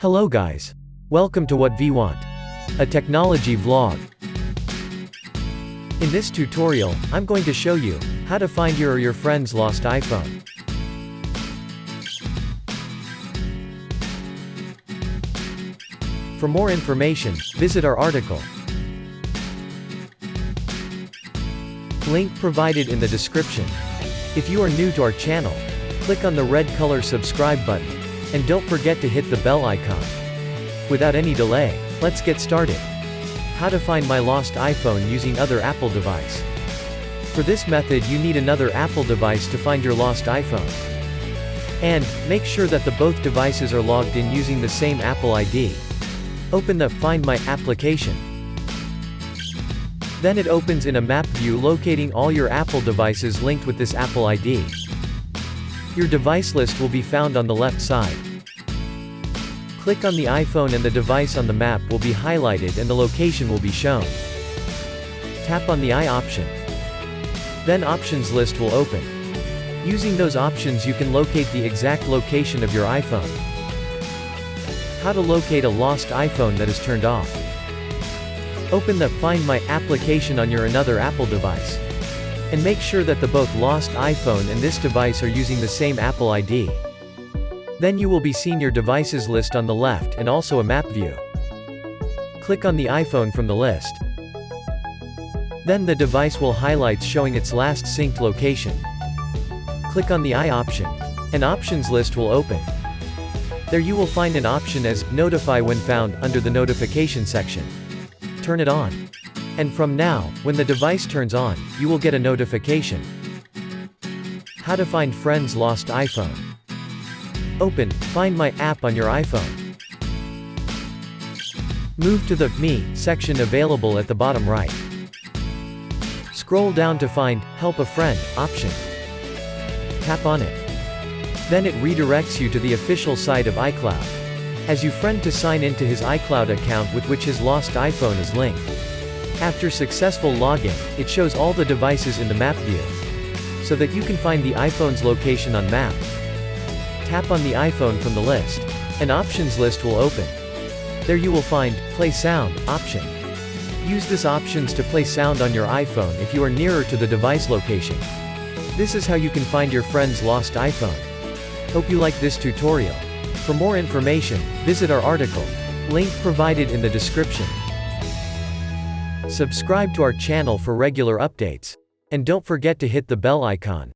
Hello guys. Welcome to What We Want, a technology vlog. In this tutorial, I'm going to show you how to find your or your friend's lost iPhone. For more information, visit our article. Link provided in the description. If you are new to our channel, click on the red color subscribe button, and don't forget to hit the bell icon. Without any delay, let's get started. How to find my lost iPhone using other Apple device. For this method you need another Apple device to find your lost iPhone. And, make sure that both devices are logged in using the same Apple ID. Open the Find My application. Then it opens in a map view locating all your Apple devices linked with this Apple ID. Your device list will be found on the left side. Click on the iPhone and the device on the map will be highlighted and the location will be shown. Tap on the I option. Then Options list will open. Using those options you can locate the exact location of your iPhone. How to locate a lost iPhone that is turned off. Open the Find My application on your another Apple device. And make sure that both lost iPhone and this device are using the same Apple ID. Then you will be seeing your devices list on the left and also a map view. Click on the iPhone from the list. Then the device will highlight showing its last synced location. Click on the I option. An options list will open. There you will find an option as Notify when found under the notification section. Turn it on. And from now, when the device turns on, you will get a notification. How to find friend's lost iPhone. Open Find My app on your iPhone. Move to the Me section available at the bottom right. Scroll down to find Help a Friend option. Tap on it. Then it redirects you to the official site of iCloud. As you friend to sign into his iCloud account with which his lost iPhone is linked. After successful login, it shows all the devices in the map view. So that you can find the iPhone's location on map. Tap on the iPhone from the list. An options list will open. There you will find Play Sound option. Use this options to play sound on your iPhone if you are nearer to the device location. This is how you can find your friend's lost iPhone. Hope you like this tutorial. For more information, visit our article. Link provided in the description. Subscribe to our channel for regular updates. And don't forget to hit the bell icon.